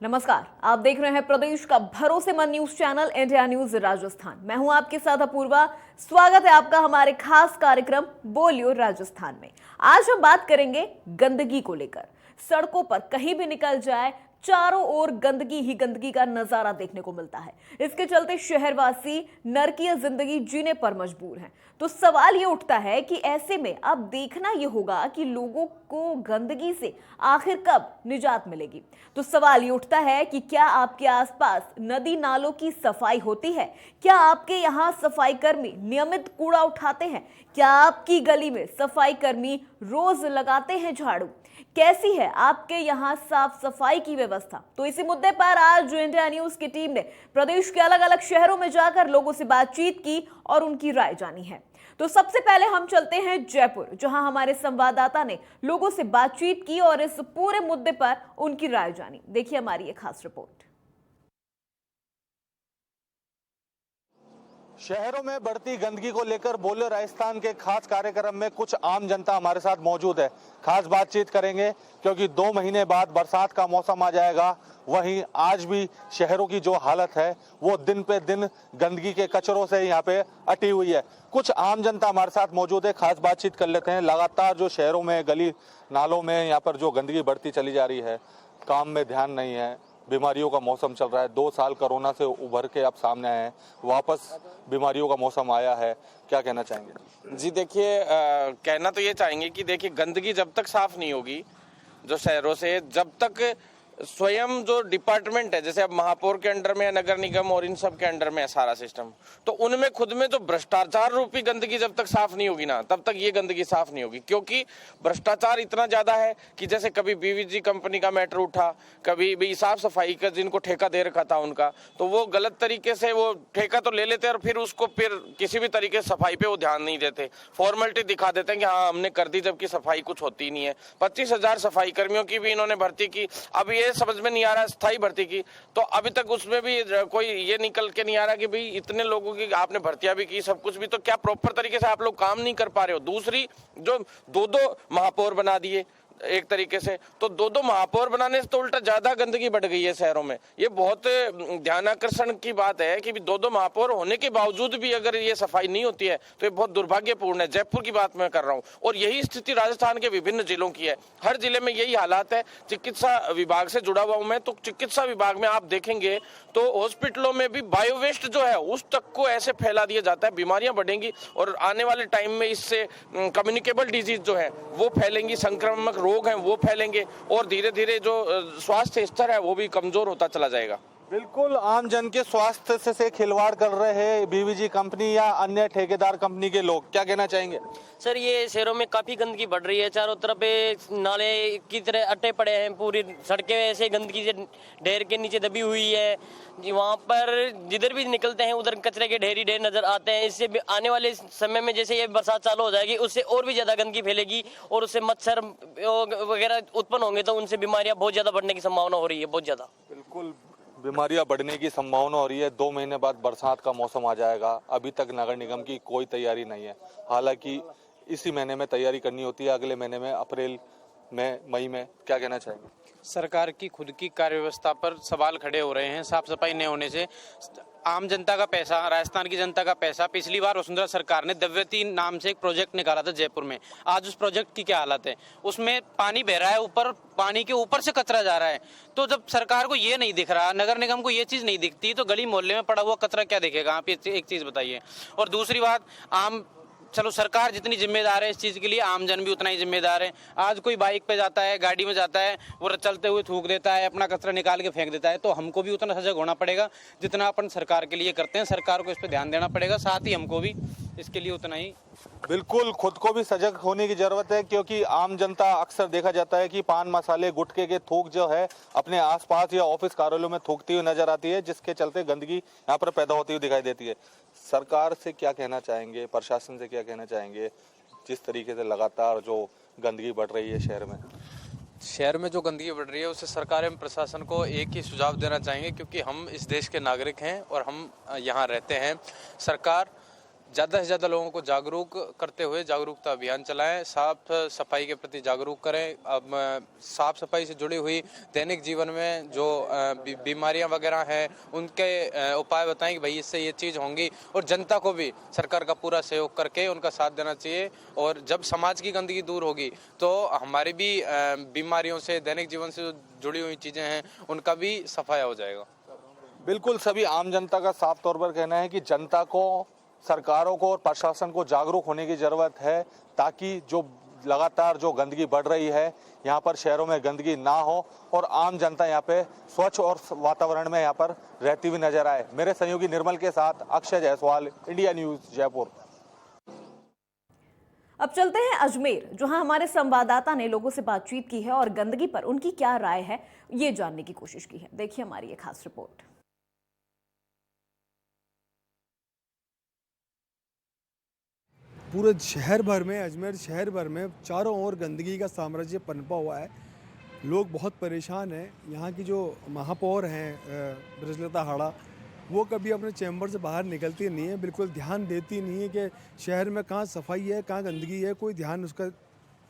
नमस्कार, आप देख रहे हैं प्रदेश का भरोसेमंद news channel India news Rajasthan. मैं हूं आपके साथ अपूर्वा। स्वागत है आपका हमारे खास कार्यक्रम बोलियो राजस्थान में। आज हम बात करेंगे गंदगी को लेकर। सड़कों पर कहीं भी निकल जाए, चारों ओर गंदगी ही गंदगी का नजारा देखने को मिलता है। इसके चलते शहरवासी नरकीय जिंदगी जीने पर मजबूर हैं। तो सवाल ये उठता है कि ऐसे में अब देखना ये होगा कि लोगों को गंदगी से आखिर कब निजात मिलेगी। तो सवाल ये उठता है कि क्या आपके आसपास नदी नालों की सफाई होती है? क्या आपके यहाँ सफाई कर्मी नियमित कूड़ा उठाते हैं? क्या आपकी गली में सफाई कर्मी रोज लगाते हैं झाड़ू? कैसी है आपके यहाँ साफ सफाई की व्यवस्था? तो इसी मुद्दे पर आज इंडिया न्यूज की टीम ने प्रदेश के अलग अलग शहरों में जाकर लोगों से बातचीत की और उनकी राय जानी है। तो सबसे पहले हम चलते हैं जयपुर, जहां हमारे संवाददाता ने लोगों से बातचीत की और इस पूरे मुद्दे पर उनकी राय जानी। देखिए हमारी ये खास रिपोर्ट। शहरों में बढ़ती गंदगी को लेकर बोलियो राजस्थान के खास कार्यक्रम में कुछ आम जनता हमारे साथ मौजूद है। खास बातचीत करेंगे क्योंकि 2 महीने बाद बरसात का मौसम आ जाएगा। वहीं आज भी शहरों की जो हालत है वो दिन पे दिन गंदगी के कचरों से यहाँ पे अटी हुई है। कुछ आम जनता हमारे साथ मौजूद है, खास बातचीत कर लेते हैं। लगातार जो शहरों में गली नालों में यहाँ पर जो गंदगी बढ़ती चली जा रही है, काम में ध्यान नहीं है, बीमारियों का मौसम चल रहा है। 2 साल कोरोना से उभर के अब सामने आए हैं, वापस बीमारियों का मौसम आया है, क्या कहना चाहेंगे? जी देखिए, कहना तो ये चाहेंगे कि देखिए गंदगी जब तक साफ नहीं होगी जो शहरों से, जब तक स्वयं जो डिपार्टमेंट है, जैसे अब महापौर के अंडर में है, नगर निगम और इन सब के अंडर में है सारा सिस्टम, तो उनमें खुद में जो भ्रष्टाचार रूपी गंदगी जब तक साफ नहीं होगी ना, तब तक ये गंदगी साफ नहीं होगी। क्योंकि भ्रष्टाचार इतना ज्यादा है कि जैसे कभी बीवीजी कंपनी का मैटर उठा, कभी भी साफ सफाई का जिनको ठेका दे रखा था उनका, तो वो गलत तरीके से वो ठेका तो ले लेते और फिर उसको फिर किसी भी तरीके से सफाई पे वो ध्यान नहीं देते, फॉर्मेलिटी दिखा देते हैं कि हाँ हमने कर दी, जबकि सफाई कुछ होती नहीं है। 25,000 सफाई कर्मियों की भी इन्होंने भर्ती की। अब ये समझ में नहीं आ रहा स्थायी भर्ती की, तो अभी तक उसमें भी कोई ये निकल के नहीं आ रहा कि भाई इतने लोगों की आपने भर्तियां भी की, सब कुछ भी, तो क्या प्रॉपर तरीके से आप लोग काम नहीं कर पा रहे हो? दूसरी, जो 2-2 महापौर बना दिए एक तरीके से, तो 2-2 महापौर बनाने से तो उल्टा ज्यादा गंदगी बढ़ गई है शहरों में। ये बहुत ध्यानाकर्षण की बात है कि 2-2 महापौर होने के बावजूद भी अगर ये सफाई नहीं होती है तो ये बहुत दुर्भाग्यपूर्ण है। जयपुर की बात मैं कर रहा हूँ और यही स्थिति राजस्थान के विभिन्न जिलों की है। हर जिले में यही हालात है। चिकित्सा विभाग से जुड़ा हुआ हूं मैं, तो चिकित्सा विभाग में आप देखेंगे तो हॉस्पिटलों में भी बायोवेस्ट जो है उस तक को ऐसे फैला दिया जाता है। बीमारियां बढ़ेंगी और आने वाले टाइम में इससे कम्युनिकेबल डिजीज जो है वो फैलेंगी, संक्रामक रोग हैं वो फैलेंगे और धीरे धीरे जो स्वास्थ्य स्तर है वो भी कमजोर होता चला जाएगा। बिल्कुल आम जन के स्वास्थ्य से खिलवाड़ कर रहे हैं बीवीजी कंपनी या अन्य ठेकेदार कंपनी के लोग, क्या कहना चाहेंगे? सर, ये शहरों में काफी गंदगी बढ़ रही है। चारों तरफ नाले की तरह अट्टे पड़े हैं, पूरी सड़कें ऐसे गंदगी से ढेर के नीचे दबी हुई है। वहाँ पर जिधर भी निकलते हैं उधर कचरे के ढेर ही ढेर नजर आते हैं। इससे आने वाले समय में जैसे ये बरसात चालू हो जाएगी उससे और भी ज्यादा गंदगी फैलेगी और उससे मच्छर वगैरह उत्पन्न होंगे, तो उनसे बीमारियां बहुत ज्यादा बढ़ने की संभावना हो रही है, बहुत ज्यादा। बिल्कुल बीमारियां बढ़ने की संभावना हो रही है। 2 महीने बाद बरसात का मौसम आ जाएगा। अभी तक नगर निगम की कोई तैयारी नहीं है। हालांकि इसी महीने में तैयारी करनी होती है, अगले महीने में, अप्रैल में, मई में, क्या कहना चाहेंगे? सरकार की खुद की कार्य व्यवस्था पर सवाल खड़े हो रहे हैं। साफ सफाई नहीं होने से आम जनता का पैसा, राजस्थान की जनता का पैसा, पिछली बार वसुंधरा सरकार ने दिव्यती नाम से एक प्रोजेक्ट निकाला था जयपुर में। आज उस प्रोजेक्ट की क्या हालत है? उसमें पानी बह रहा है, ऊपर पानी के ऊपर से कचरा जा रहा है। तो जब सरकार को ये नहीं दिख रहा, नगर निगम को ये चीज नहीं दिखती, तो गली मोहल्ले में पड़ा हुआ कचरा क्या दिखेगा? आप एक चीज बताइए। और दूसरी बात, चलो सरकार जितनी जिम्मेदार है इस चीज के लिए, आमजन भी उतना ही जिम्मेदार है। आज कोई बाइक पे जाता है, गाड़ी में जाता है, वो चलते हुए थूक देता है, अपना कचरा निकाल के फेंक देता है, तो हमको भी उतना सजग होना पड़ेगा जितना अपन सरकार के लिए करते हैं। सरकार को इस पर ध्यान देना पड़ेगा, साथ ही हमको भी इसके लिए उतना ही। बिल्कुल खुद को भी सजग होने की जरूरत है, क्योंकि आम जनता अक्सर देखा जाता है कि पान मसाले गुटखे के थूक जो है अपने आसपास या ऑफिस कार्यालयों में थूकती हुई नजर आती है, जिसके चलते गंदगी यहाँ पर पैदा होती हुई दिखाई देती है। सरकार से क्या कहना चाहेंगे, प्रशासन से क्या कहना चाहेंगे, जिस तरीके से लगातार जो गंदगी बढ़ रही है शहर में? शहर में जो गंदगी बढ़ रही है उससे सरकार एवं प्रशासन को एक ही सुझाव देना चाहेंगे, क्योंकि हम इस देश के नागरिक हैं और हम यहाँ रहते हैं। सरकार ज़्यादा से ज़्यादा लोगों को जागरूक करते हुए जागरूकता अभियान चलाएं, साफ सफाई के प्रति जागरूक करें। अब साफ सफाई से जुड़ी हुई दैनिक जीवन में जो बीमारियां वगैरह हैं उनके उपाय बताएं कि भाई इससे ये चीज़ होंगी, और जनता को भी सरकार का पूरा सहयोग करके उनका साथ देना चाहिए। और जब समाज की गंदगी दूर होगी तो हमारी भी बीमारियों से, दैनिक जीवन से जुड़ी हुई चीज़ें हैं उनका भी सफाया हो जाएगा। बिल्कुल, सभी आम जनता का साफ तौर पर कहना है कि जनता को, सरकारों को और प्रशासन को जागरूक होने की जरूरत है, ताकि जो लगातार जो गंदगी बढ़ रही है यहाँ पर शहरों में गंदगी ना हो और आम जनता यहाँ पे स्वच्छ और वातावरण में यहाँ पर रहती हुई नजर आए। मेरे सहयोगी निर्मल के साथ अक्षय जायसवाल, इंडिया न्यूज, जयपुर। अब चलते हैं अजमेर, जहां हमारे संवाददाता ने लोगों से बातचीत की है और गंदगी पर उनकी क्या राय है ये जानने की कोशिश की है। देखिए हमारी ये खास रिपोर्ट। पूरे शहर भर में, अजमेर शहर भर में चारों ओर गंदगी का साम्राज्य पनपा हुआ है। लोग बहुत परेशान हैं। यहाँ की जो महापौर हैं ब्रजलता हाड़ा, वो कभी अपने चैम्बर से बाहर निकलती नहीं है, बिल्कुल ध्यान देती नहीं है कि शहर में कहाँ सफाई है, कहाँ गंदगी है, कोई ध्यान उसका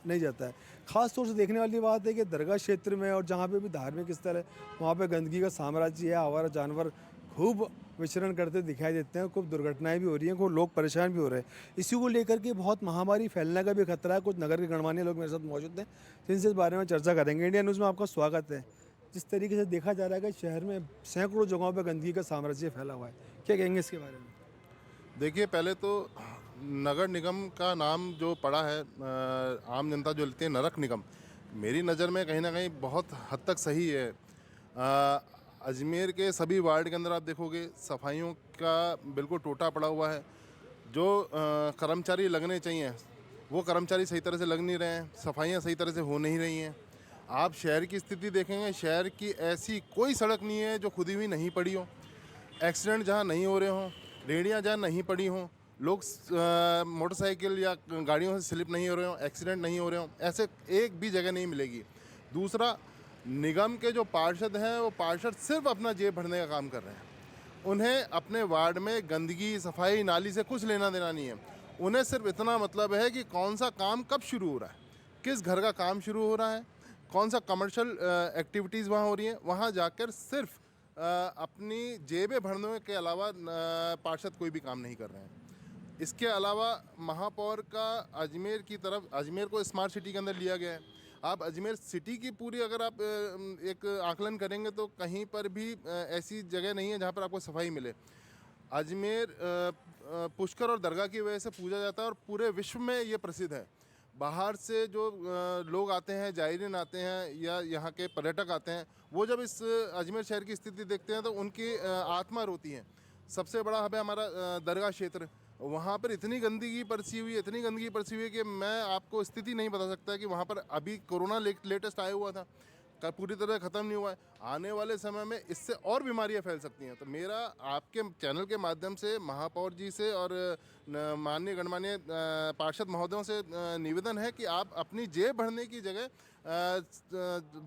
नहीं जाता है। ख़ास तौर से देखने वाली बात है कि दरगाह क्षेत्र में और जहाँ पे भी धार्मिक स्थल है वहाँ पे गंदगी का साम्राज्य है। आवारा जानवर खूब विचरण करते दिखाई देते हैं, खूब दुर्घटनाएं भी हो रही हैं, खूब लोग परेशान भी हो रहे हैं। इसी को लेकर के बहुत महामारी फैलने का भी खतरा है। कुछ नगर के गणमान्य लोग मेरे साथ मौजूद हैं जिनसे इस बारे में चर्चा करेंगे। इंडिया न्यूज़ में आपका स्वागत है। जिस तरीके से देखा जा रहा है कि शहर में सैकड़ों जगहों पर गंदगी का साम्राज्य फैला हुआ है, क्या कहेंगे इसके बारे में? देखिए, पहले तो नगर निगम का नाम जो पड़ा है, आम जनता जो लेती है नरक निगम, मेरी नज़र में कहीं ना कहीं बहुत हद तक सही है। अजमेर के सभी वार्ड के अंदर आप देखोगे सफाइयों का बिल्कुल टोटा पड़ा हुआ है। जो कर्मचारी लगने चाहिए वो कर्मचारी सही तरह से लग नहीं रहे हैं, सफाइयाँ सही तरह से हो नहीं रही हैं। आप शहर की स्थिति देखेंगे, शहर की ऐसी कोई सड़क नहीं है जो खुदी हुई नहीं पड़ी हो, एक्सीडेंट जहाँ नहीं हो रहे हों, रेहड़ियाँ जहाँ नहीं पड़ी हों, लोग मोटरसाइकिल या गाड़ियों से स्लिप नहीं हो रहे हों, एक्सीडेंट नहीं हो रहे हों, ऐसे एक भी जगह नहीं मिलेगी। दूसरा, निगम के जो पार्षद हैं वो पार्षद सिर्फ अपना जेब भरने का काम कर रहे हैं। उन्हें अपने वार्ड में गंदगी, सफाई, नाली से कुछ लेना देना नहीं है। उन्हें सिर्फ इतना मतलब है कि कौन सा काम कब शुरू हो रहा है, किस घर का काम शुरू हो रहा है, कौन सा कमर्शियल एक्टिविटीज़ वहाँ हो रही हैं। वहाँ जाकर सिर्फ अपनी जेबें भरने के अलावा पार्षद कोई भी काम नहीं कर रहे हैं। इसके अलावा महापौर का अजमेर की तरफ, अजमेर को स्मार्ट सिटी के अंदर लिया गया है। आप अजमेर सिटी की पूरी अगर आप एक आकलन करेंगे तो कहीं पर भी ऐसी जगह नहीं है जहाँ पर आपको सफाई मिले। अजमेर पुष्कर और दरगाह की वजह से पूजा जाता है और पूरे विश्व में ये प्रसिद्ध है। बाहर से जो लोग आते हैं, जायरीन आते हैं या यहाँ के पर्यटक आते हैं, वो जब इस अजमेर शहर की स्थिति देखते हैं तो उनकी आत्मा रोती है। सबसे बड़ा हब है हमारा दरगाह क्षेत्र, वहाँ पर इतनी गंदगी बरसी हुई है कि मैं आपको स्थिति नहीं बता सकता कि वहाँ पर अभी कोरोना लेटेस्ट आया हुआ था, पूरी तरह ख़त्म नहीं हुआ है। आने वाले समय में इससे और बीमारियां फैल सकती हैं। तो मेरा आपके चैनल के माध्यम से महापौर जी से और माननीय गणमान्य पार्षद महोदयों से निवेदन है कि आप अपनी जेब भरने की जगह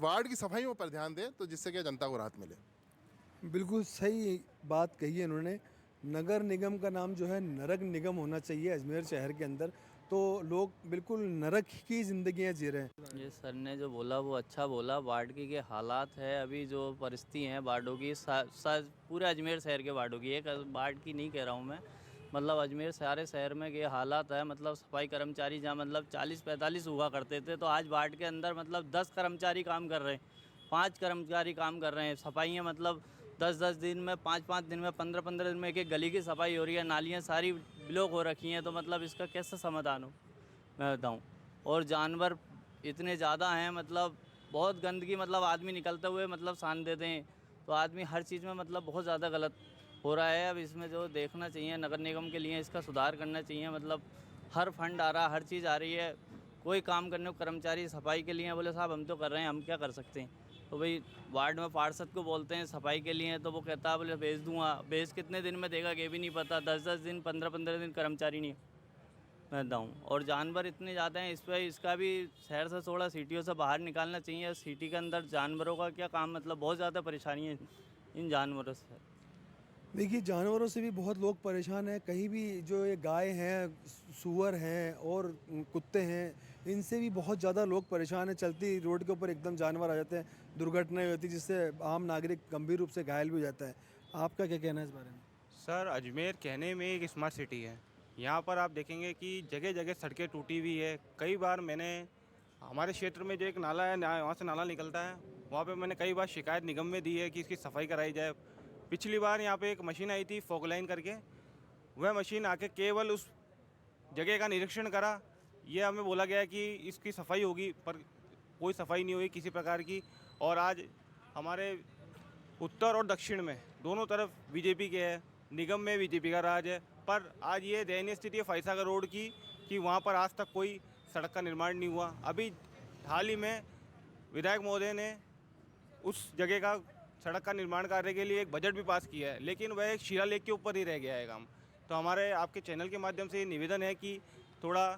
वार्ड की सफाइयों पर ध्यान दें, तो जिससे कि जनता को राहत मिले। बिल्कुल सही बात कही है उन्होंने। नगर निगम का नाम जो है नरक निगम होना चाहिए अजमेर शहर के अंदर, तो लोग बिल्कुल नरक की ज़िंदगियाँ जी रहे हैं। ये सर ने जो बोला वो अच्छा बोला। वार्ड की हालात है अभी जो परिस्थिति है वार्डों की, पूरे अजमेर शहर के वार्डों की, एक वार्ड की नहीं कह रहा हूँ मैं, मतलब अजमेर सारे शहर में ये हालात है। मतलब सफाई कर्मचारी जहाँ मतलब 40-45 हुआ करते थे, तो आज वार्ड के अंदर मतलब 10 कर्मचारी काम कर रहे हैं, 5 कर्मचारी काम कर रहे हैं। सफाइयाँ मतलब 10-10 दिन में, 5-5 दिन में, 15-15 दिन में एक गली की सफाई हो रही है। नालियाँ सारी ब्लॉक हो रखी हैं, तो मतलब इसका कैसे समाधान हो, मैं बताऊँ। और जानवर इतने ज़्यादा हैं, मतलब बहुत गंदगी, मतलब आदमी निकलते हुए मतलब सान देते हैं, तो आदमी हर चीज़ में मतलब बहुत ज़्यादा गलत हो रहा है। अब इसमें जो देखना चाहिए नगर निगम के लिए, इसका सुधार करना चाहिए। मतलब हर फंड आ रहा, हर चीज़ आ रही है, कोई काम करने को कर्मचारी सफाई के लिए बोले साहब हम तो कर रहे हैं, हम क्या कर सकते हैं। तो भाई वार्ड में पार्षद को बोलते हैं सफाई के लिए, तो वो कहता है बोले भेज दूंगा, भेज कितने दिन में देगा ये भी नहीं पता। 10-10 दिन, 15-15 दिन कर्मचारी नहीं, मैं बताऊँ। और जानवर इतने ज़्यादा हैं, इस पर इसका भी शहर से थोड़ा सिटियों से बाहर निकालना चाहिए। सिटी के अंदर जानवरों का क्या काम, मतलब बहुत ज़्यादा परेशानी है इन जानवरों से। देखिए, जानवरों से भी बहुत लोग परेशान हैं। कहीं भी जो ये गाय हैं, सूअर हैं और कुत्ते हैं, इनसे भी बहुत ज़्यादा लोग परेशान हैं। चलती रोड के ऊपर एकदम जानवर आ जाते हैं, दुर्घटनाएँ होती हैं जिससे आम नागरिक गंभीर रूप से घायल भी हो जाता है। आपका क्या कहना है इस बारे में? सर, अजमेर कहने में एक स्मार्ट सिटी है। यहाँ पर आप देखेंगे कि जगह जगह सड़कें टूटी हुई है। कई बार मैंने हमारे क्षेत्र में जो एक नाला है वहाँ से नाला निकलता है, वहाँ पे मैंने कई बार शिकायत निगम में दी है कि इसकी सफाई कराई जाए। पिछली बार यहाँ पे एक मशीन आई थी फॉग लाइन करके, वह मशीन आके केवल उस जगह का निरीक्षण करा। ये हमें बोला गया कि इसकी सफाई होगी, पर कोई सफाई नहीं हुई किसी प्रकार की। और आज हमारे उत्तर और दक्षिण में दोनों तरफ बीजेपी के है, निगम में बीजेपी का राज है, पर आज ये दयनीय स्थिति है फैसागर रोड की कि वहाँ पर आज तक कोई सड़क का निर्माण नहीं हुआ। अभी हाल ही में विधायक महोदय ने उस जगह का सड़क का निर्माण कार्य के लिए एक बजट भी पास किया है, लेकिन वह एक शिलालेख के ऊपर ही रह गया है काम। तो हमारे आपके चैनल के माध्यम से ये निवेदन है कि थोड़ा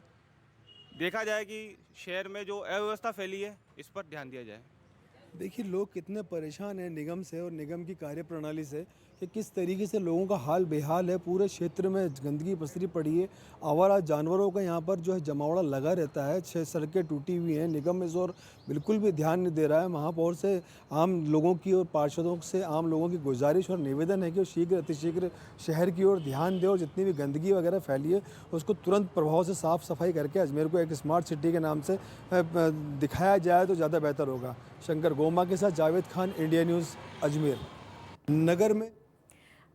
देखा जाए कि शहर में जो अव्यवस्था फैली है इस पर ध्यान दिया जाए। देखिए, लोग कितने परेशान हैं निगम से और निगम की कार्यप्रणाली से कि किस तरीके से लोगों का हाल बेहाल है। पूरे क्षेत्र में गंदगी पसरी पड़ी है, आवारा जानवरों का यहाँ पर जो है जमावड़ा लगा रहता है, 6 सड़कें टूटी हुई हैं। निगम इस ओर बिल्कुल भी ध्यान नहीं दे रहा है। महापौर से आम लोगों की और पार्षदों से आम लोगों की गुजारिश और निवेदन है कि वो शीघ्र अतिशीघ्र शहर की ओर ध्यान दे और जितनी भी गंदगी वगैरह फैली है उसको तुरंत प्रभाव से साफ़ सफाई करके अजमेर को एक स्मार्ट सिटी के नाम से दिखाया जाए तो ज़्यादा बेहतर होगा। शंकर गोमा के साथ जावेद खान, इंडिया न्यूज़, अजमेर। नगर में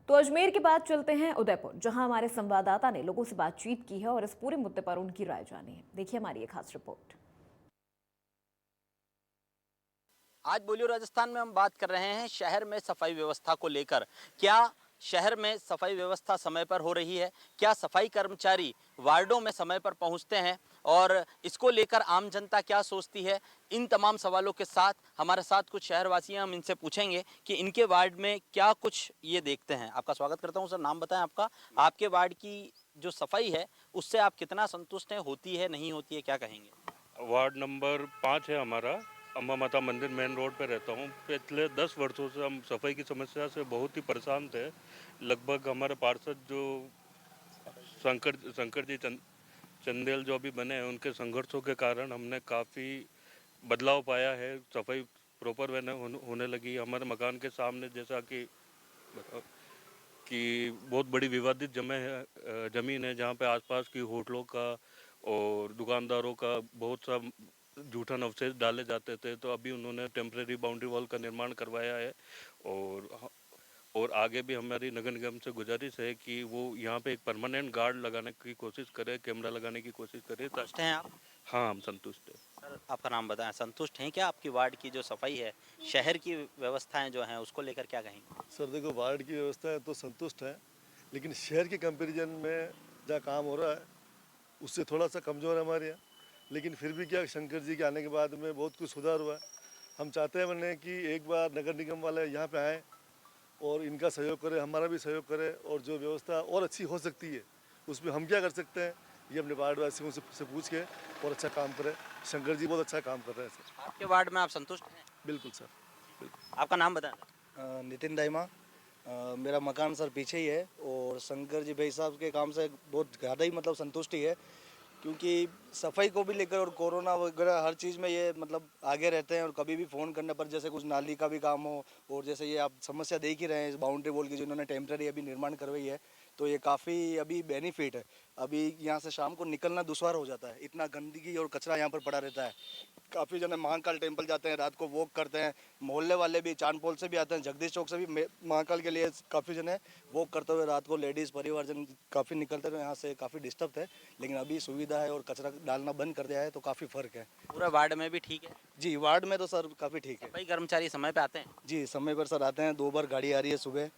तो अजमेर के बाद चलते हैं उदयपुर, जहां हमारे संवाददाता ने लोगों से बातचीत की है और इस पूरे मुद्दे पर उनकी राय जानी है। देखिए हमारी ये खास रिपोर्ट। आज बोलियो राजस्थान में हम बात कर रहे हैं शहर में सफाई व्यवस्था को लेकर। क्या शहर में सफाई व्यवस्था समय पर हो रही है? क्या सफाई कर्मचारी वार्डों में समय पर पहुंचते हैं? और इसको लेकर आम जनता क्या सोचती है? इन तमाम सवालों के साथ हमारे साथ कुछ शहरवासी हैं, हम इनसे पूछेंगे कि इनके वार्ड में क्या कुछ ये देखते हैं। आपका स्वागत करता हूं सर, नाम बताएं आपका। आपके वार्ड की जो सफाई है उससे आप कितना संतुष्ट हैं? होती है, नहीं होती है, क्या कहेंगे? वार्ड नंबर 5 है हमारा, अम्बा माता मंदिर मेन रोड पे रहता हूँ। पिछले 10 वर्षों से हम सफाई की समस्या से बहुत ही परेशान थे। लगभग हमारे पार्षद जो शंकर जी चंदेल जो अभी बने हैं, उनके संघर्षों के कारण हमने काफ़ी बदलाव पाया है। सफाई प्रॉपर होने लगी। हमारे मकान के सामने जैसा कि बहुत बड़ी विवादित ज़मीन है जहाँ पे आसपास की होटलों का और दुकानदारों का बहुत सा झूठा अवशेष डाले जाते थे, तो अभी उन्होंने टेम्परेरी बाउंड्री वॉल का निर्माण करवाया है। और आगे भी हमारी नगर निगम से गुजारिश है कि वो यहाँ पे एक परमानेंट गार्ड लगाने की कोशिश करे, कैमरा लगाने की कोशिश करे। संतुष्ट हैं आप? हाँ, हम संतुष्ट हैं। सर आपका नाम बताएं। संतुष्ट हैं क्या आपकी वार्ड की जो सफाई है, शहर की व्यवस्थाएं जो हैं उसको लेकर क्या कहेंगे? सर देखो, वार्ड की व्यवस्था है तो संतुष्ट है, लेकिन शहर के कंपैरिजन में जहाँ काम हो रहा है उससे थोड़ा सा कमज़ोर है हमारे यहाँ। लेकिन फिर भी क्या, शंकर जी के आने के बाद में बहुत कुछ सुधार हुआ है। हम चाहते हैं मैंने कि एक बार नगर निगम वाले यहाँ पे आएँ और इनका सहयोग करें, हमारा भी सहयोग करें, और जो व्यवस्था और अच्छी हो सकती है उसमें हम क्या कर सकते हैं ये अपने वार्डवासियों से पूछ के और अच्छा काम करें। शंकर जी बहुत अच्छा काम कर रहे हैं सर। आपके वार्ड में आप संतुष्ट हैं? बिल्कुल सर, बिल्कुल। आपका नाम बताएं। नितिन दाइमा, मेरा मकान सर पीछे ही है और शंकर जी भाई साहब के काम से बहुत ज़्यादा ही मतलब संतुष्टि है, क्योंकि सफाई को भी लेकर और कोरोना वगैरह हर चीज़ में ये मतलब आगे रहते हैं। और कभी भी फ़ोन करने पर, जैसे कुछ नाली का भी काम हो और जैसे ये आप समस्या देख ही रहे हैं इस बाउंड्री वॉल की जो इन्होंने टेम्परेरी अभी निर्माण करवाई है, तो ये काफ़ी अभी बेनिफिट है। अभी यहाँ से शाम को निकलना दुश्वार हो जाता है, इतना गंदगी और कचरा यहाँ पर पड़ा रहता है। काफ़ी जने महाकाल टेम्पल जाते हैं, रात को वॉक करते हैं, मोहल्ले वाले भी चांदपोल से भी आते हैं, जगदीश चौक से भी महाकाल के लिए काफ़ी जने वॉक करते हुए रात को लेडीज़ परिवारजन काफ़ी निकलते हुए यहाँ से काफ़ी डिस्टर्ब थे। लेकिन अभी सुविधा है और कचरा डालना बंद कर दिया है, तो काफ़ी फ़र्क है। पूरा वार्ड में भी ठीक है? जी, वार्ड में तो सर काफ़ी ठीक है। सफाई कर्मचारी समय पे आते हैं? जी, समय पर सर आते हैं। 2 बार गाड़ी आ रही है सुबह,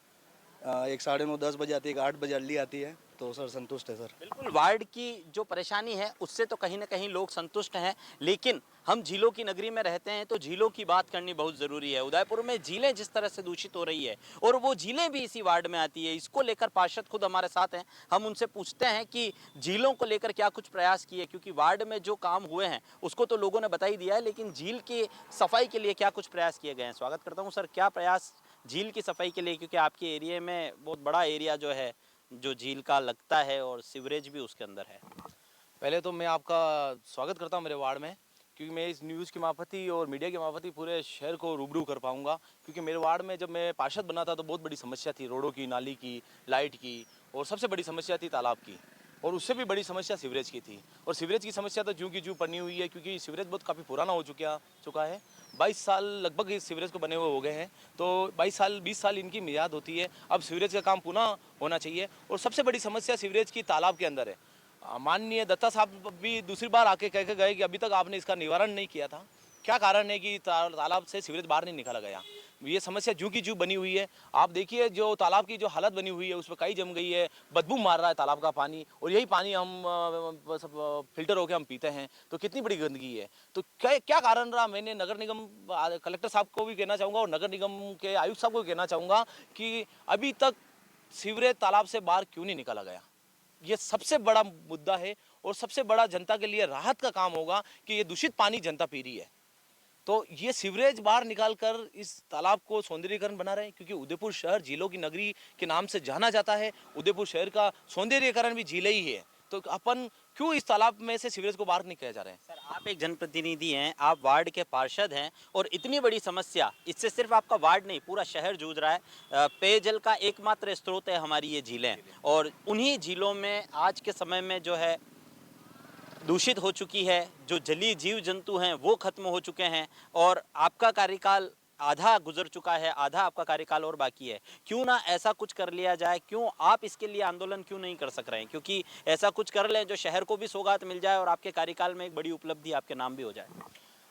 एक 9:30 10 बजे आती है, एक 8 बजे अर्ली आती है, तो सर संतुष्ट है सर। बिल्कुल, वार्ड की जो परेशानी है उससे तो कहीं ना कहीं लोग संतुष्ट हैं। लेकिन हम झीलों की नगरी में रहते हैं तो झीलों की बात करनी बहुत ज़रूरी है। उदयपुर में झीलें जिस तरह से दूषित हो रही है और वो झीलें भी इसी वार्ड में आती है, इसको लेकर पार्षद खुद हमारे साथ हैं। हम उनसे पूछते हैं कि झीलों को लेकर क्या कुछ प्रयास किए, क्योंकि वार्ड में जो काम हुए हैं उसको तो लोगों ने बता ही दिया है, लेकिन झील की सफाई के लिए क्या कुछ प्रयास किए गए हैं। स्वागत करता हूँ सर, क्या प्रयास झील की सफाई के लिए, क्योंकि आपके एरिया में बहुत बड़ा एरिया जो है जो झील का लगता है और सीवरेज भी उसके अंदर है। पहले तो मैं आपका स्वागत करता हूं मेरे वार्ड में, क्योंकि मैं इस न्यूज़ के मार्फत ही और मीडिया के मार्फत ही पूरे शहर को रूबरू कर पाऊंगा। क्योंकि मेरे वार्ड में जब मैं पार्षद बना था तो बहुत बड़ी समस्या थी रोडों की, नाली की, लाइट की, और सबसे बड़ी समस्या थी तालाब की, और उससे भी बड़ी समस्या सीवरेज की थी। और सीवरेज की समस्या तो जूं की जूं पड़ी हुई है, क्योंकि सीवरेज बहुत काफ़ी पुराना हो चुका है। 22 साल लगभग इस सीवरेज को बने हुए हो गए हैं, तो 20 साल इनकी मियाद होती है। अब सीवरेज का काम पुनः होना चाहिए। और सबसे बड़ी समस्या सीवरेज की तालाब के अंदर है। माननीय दत्ता साहब भी दूसरी बार आके कह के गए कि अभी तक आपने इसका निवारण नहीं किया था। क्या कारण है कि तालाब से सीवरेज बाहर नहीं निकाला गया? ये समस्या जूं की जूं बनी हुई है। आप देखिए जो तालाब की जो हालत बनी हुई है, उसमें कई जम गई है, बदबू मार रहा है तालाब का पानी, और यही पानी हम फिल्टर होकर हम पीते हैं। तो कितनी बड़ी गंदगी है। तो क्या कारण रहा? मैंने नगर निगम कलेक्टर साहब को भी कहना चाहूँगा और नगर निगम के आयुक्त साहब को कहना चाहूँगा कि अभी तक सीवरेज तालाब से बाहर क्यों नहीं निकाला गया। ये सबसे बड़ा मुद्दा है, और सबसे बड़ा जनता के लिए राहत का काम होगा कि ये दूषित पानी जनता पी रही है। तो ये सीवरेज बाहर निकालकर इस तालाब को सौंदर्यीकरण बना रहे हैं, क्योंकि उदयपुर शहर झीलों की नगरी के नाम से जाना जाता है। उदयपुर शहर का सौंदर्यीकरण भी झीलें ही है। तो अपन क्यों इस तालाब में से सीवरेज को बाहर नहीं किया जा रहे हैं? सर, आप एक जनप्रतिनिधि हैं, आप वार्ड के पार्षद हैं, और इतनी बड़ी समस्या, इससे सिर्फ आपका वार्ड नहीं पूरा शहर जूझ रहा है। पेयजल का एकमात्र स्रोत है हमारी ये झीलें, और उन्हीं झीलों में आज के समय में जो है दूषित हो चुकी है। जो जलीय जीव जंतु हैं वो खत्म हो चुके हैं, और आपका कार्यकाल आधा गुजर चुका है, आधा आपका कार्यकाल और बाकी है। क्यों ना ऐसा कुछ कर लिया जाए? क्यों आप इसके लिए आंदोलन क्यों नहीं कर सक रहे हैं? क्योंकि ऐसा कुछ कर लें जो शहर को भी सौगात मिल जाए और आपके कार्यकाल में एक बड़ी उपलब्धि आपके नाम भी हो जाए।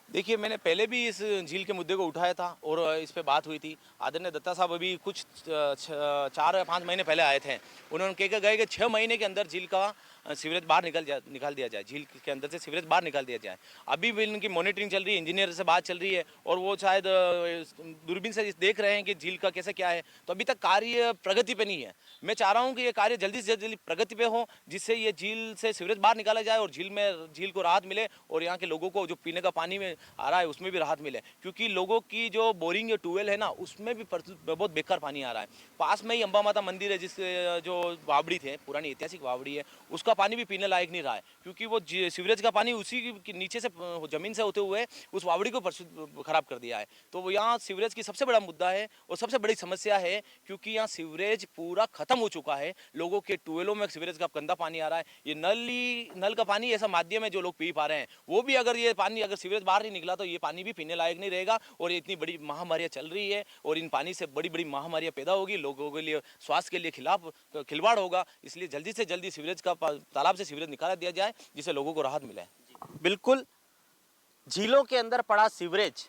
देखिए, मैंने पहले भी इस झील के मुद्दे को उठाया था और इस पे बात हुई थी। आदरणीय दत्ता साहब अभी कुछ 4 या 5 महीने पहले आए थे। उन्होंने कह के गए कि 6 महीने के अंदर झील का सीवरेज बाहर निकाल दिया जाए, झील के अंदर से सीवरेज बाहर निकाल दिया जाए। अभी भी इनकी मॉनिटरिंग चल रही है, इंजीनियर से बात चल रही है, और वो शायद दूरबीन से देख रहे हैं कि झील का कैसे क्या है। तो अभी तक कार्य प्रगति पे नहीं है। मैं चाह रहा हूँ कि ये कार्य जल्दी से जल्दी प्रगति पे हो, जिससे ये झील से सीवरेज बाहर निकाला जाए और झील को राहत मिले, और यहाँ के लोगों को जो पीने का पानी में आ रहा है उसमें भी राहत मिले। क्योंकि लोगों की जो बोरिंग या ट्यूबवेल है ना, उसमें भी बहुत बेकार पानी आ रहा है। पास में ही अंबा माता मंदिर है, जिससे जो वावड़ी थे, पुरानी ऐतिहासिक वावड़ी है, उसका पानी भी पीने लायक नहीं रहा है। क्योंकि वो सीवरेज का पानी उसी के नीचे से जमीन से होते हुए उस वावड़ी को खराब कर दिया है। तो वो यहाँ सीवरेज की सबसे बड़ा मुद्दा है और सबसे बड़ी समस्या है, क्योंकि यहाँ सीवरेज पूरा खत्म हो चुका है। लोगों के ट्यूबवेलों में सीवरेज का गंदा पानी आ रहा है। ये नल का पानी ऐसा माध्यम है जो लोग पी पा रहे हैं, वो भी अगर ये पानी अगर सीवरेज बाहर नहीं निकला तो ये पानी भी पीने लायक नहीं रहेगा। और ये इतनी बड़ी महामारियां चल रही है, और इन पानी से बड़ी बड़ी महामारियां पैदा होगी, लोगों के लिए स्वास्थ्य के लिए खिलवाड़ होगा। इसलिए जल्दी से जल्दी सीवरेज का तालाब से सीवरेज निकाला दिया जाए, जिससे लोगों को राहत मिले। बिल्कुल, झीलों के अंदर पड़ा सीवरेज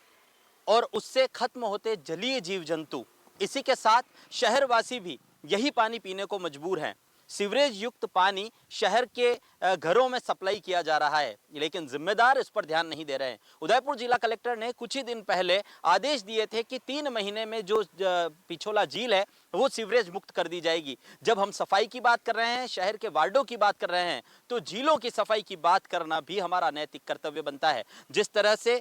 और उससे खत्म होते जलीय जीव जंतु, इसी के साथ शहरवासी भी यही पानी पीने को मजबूर हैं। सीवरेज युक्त पानी शहर के घरों में सप्लाई किया जा रहा है, लेकिन जिम्मेदार इस पर ध्यान नहीं दे रहे हैं। उदयपुर जिला कलेक्टर ने कुछ ही दिन पहले आदेश दिए थे कि 3 महीने में जो पिछोला झील है वो सीवरेज मुक्त कर दी जाएगी। जब हम सफाई की बात कर रहे हैं, शहर के वार्डों की बात कर रहे हैं, तो झीलों की सफाई की बात करना भी हमारा नैतिक कर्तव्य बनता है। जिस तरह से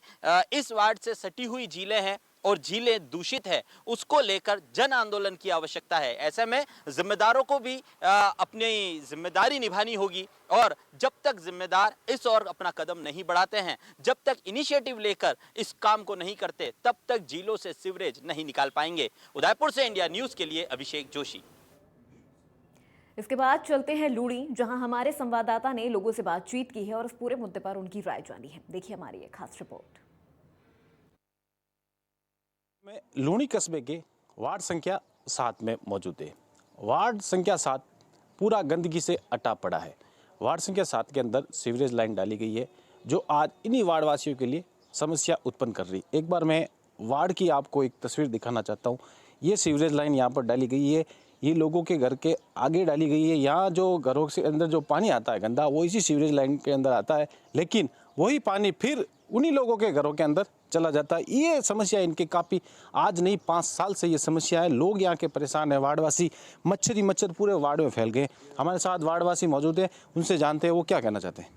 इस वार्ड से सटी हुई झीलें हैं और झीलें दूषित है, उसको लेकर जन आंदोलन की आवश्यकता है। ऐसे में जिम्मेदारों को भी अपनी जिम्मेदारी निभानी होगी, और जब तक जिम्मेदार इस ओर अपना कदम नहीं बढ़ाते हैं, जब तक इनिशिएटिव लेकर इस काम को नहीं करते, तब तक झीलों से सीवरेज नहीं निकाल पाएंगे। उदयपुर से इंडिया न्यूज़ के लिए अभिषेक जोशी। इसके बाद चलते हैं लूड़ी, जहां हमारे संवाददाता ने लोगों से बातचीत की है और इस पूरे मुद्दे पर उनकी राय जानी है। देखिए हमारी ये खास रिपोर्ट। में लूणी कस्बे के वार्ड संख्या 7 में मौजूद है। वार्ड संख्या 7 पूरा गंदगी से अटा पड़ा है। वार्ड संख्या 7 के अंदर सीवरेज लाइन डाली गई है, जो आज इन्हीं वार्ड वासियों के लिए समस्या उत्पन्न कर रही है। एक बार मैं वार्ड की आपको एक तस्वीर दिखाना चाहता हूँ। ये सीवरेज लाइन यहाँ पर डाली गई है, ये लोगों के घर के आगे डाली गई है। यहाँ जो घरों से अंदर जो पानी आता है गंदा, वो इसी सीवरेज लाइन के अंदर आता है, लेकिन वही पानी फिर उन्हीं लोगों के घरों के अंदर चला जाता है। ये समस्या इनके काफ़ी आज नहीं 5 साल से ये समस्या है। लोग यहाँ के परेशान हैं, वार्डवासी मच्छर पूरे वार्ड में फैल गए। हमारे साथ वार्डवासी मौजूद हैं, उनसे जानते हैं वो क्या कहना चाहते हैं।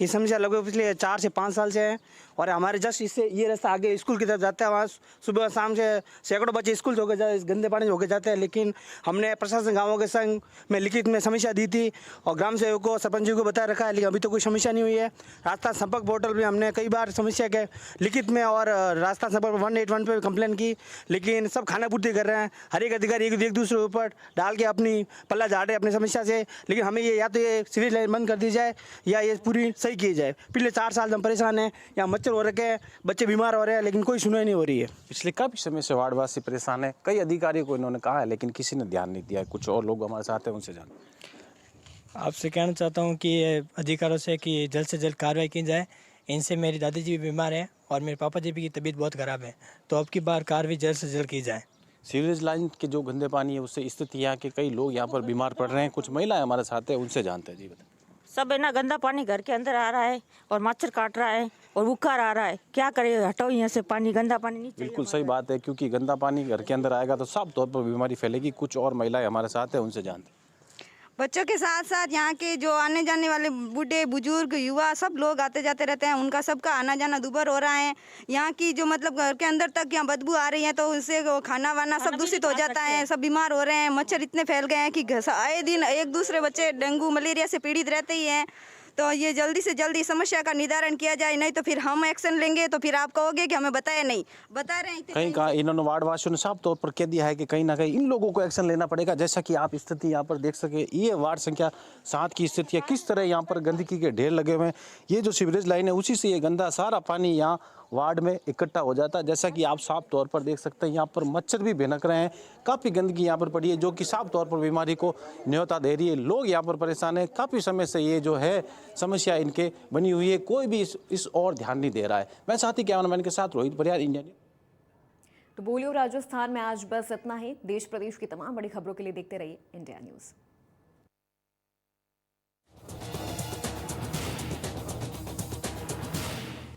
ये समस्या लगभग पिछले 4 से 5 साल से है। और हमारे जस्ट इससे ये रास्ता आगे स्कूल की तरफ जाता है, वहाँ सुबह शाम से सैकड़ों बच्चे स्कूल होकर जाते, इस गंदे पानी होकर जाते हैं। लेकिन हमने प्रशासन गाँवों के संग में लिखित में समस्या दी थी और ग्राम सेवक को सरपंच जी को बता रखा है, लेकिन अभी तो कोई समस्या नहीं हुई है। रास्ता संपर्क पोर्टल में हमने कई बार समस्या के लिखित में और रास्ता संपर्क 181 पे कंप्लेन की, लेकिन सब खाना पूर्ति कर रहे हैं। हर एक अधिकारी एक दूसरे के ऊपर डाल के अपनी पल्ला झाड़े अपनी समस्या से। लेकिन हमें ये या तो ये सीवेज लाइन बंद कर दी जाए या ये पूरी सही की जाए। पिछले 4 साल से हम परेशान हैं, यहाँ मच्छर हो रखे हैं, बच्चे बीमार हो रहे हैं, लेकिन कोई सुनवाई नहीं हो रही है। पिछले काफ़ी समय से वार्डवासी परेशान है, कई अधिकारियों को इन्होंने कहा है लेकिन किसी ने ध्यान नहीं दिया है। कुछ और लोग हमारे साथ हैं, उनसे जान आपसे कहना चाहता हूँ कि अधिकारियों से कि जल्द से जल्द कार्रवाई की जाए। इनसे मेरी दादी जी भी बीमार है और मेरे पापा जी की तबीयत बहुत ख़राब है, तो अब की बार कार्रवाई जल्द से जल्द की जाए। सीवरेज लाइन के जो गंदे पानी है उससे स्थिति यहाँ के कई लोग यहाँ पर बीमार पड़ रहे हैं। कुछ महिलाएं हमारे साथ हैं, उनसे जानते हैं। जी बताएं। सब है ना, गंदा पानी घर के अंदर आ रहा है और मच्छर काट रहा है और बुखार आ रहा है। क्या करे, हटाओ यहाँ से पानी, गंदा पानी नहीं चाहिए। बिल्कुल सही बात है, क्योंकि गंदा पानी घर के अंदर आएगा तो साफ तौर पर बीमारी फैलेगी। कुछ और महिलाएं हमारे साथ हैं, उनसे जानते हैं। बच्चों के साथ साथ यहाँ के जो आने जाने वाले बूढ़े बुजुर्ग युवा सब लोग आते जाते रहते हैं, उनका सबका आना जाना दुभर हो रहा है। यहाँ की जो मतलब घर के अंदर तक यहाँ बदबू आ रही है, तो उससे खाना वाना सब दूषित हो जाता है, सब बीमार हो रहे हैं। मच्छर इतने फैल गए हैं कि आए दिन एक दूसरे बच्चे डेंगू मलेरिया से पीड़ित रहते ही हैं। तो ये जल्दी से जल्दी समस्या का निदान किया जाए, नहीं तो फिर हम एक्शन लेंगे तो फिर आप कहोगे कि हमें बताया नहीं। बता रहे हैं कहीं कहा इन्होंने वार्डवासियों ने साफ तौर पर कह दिया है कि कहीं ना कहीं इन लोगों को एक्शन लेना पड़ेगा। जैसा कि आप स्थिति यहाँ पर देख सके, ये वार्ड संख्या 7 की स्थिति है। किस तरह यहाँ पर गंदगी के ढेर लगे हुए हैं। ये जो सीवरेज लाइन है उसी से ये गंदा सारा पानी यहाँ वार्ड में इकट्ठा हो जाता है। जैसा कि आप साफ तौर पर देख सकते हैं, यहाँ पर मच्छर भी भिनक रहे हैं। काफ़ी गंदगी यहाँ पर पड़ी है जो कि साफ तौर पर बीमारी को न्योता दे रही है। लोग यहाँ पर परेशान हैं, काफ़ी समय से ये जो है समस्या इनके बनी हुई है। कोई भी इस और ध्यान नहीं दे रहा है। मैं साथी कैमरामैन के साथ रोहित परियार, इंडिया न्यूज़। तो बोलियो राजस्थान में आज बस इतना ही। देश प्रदेश की तमाम बड़ी खबरों के लिए देखते रहिए इंडिया न्यूज़।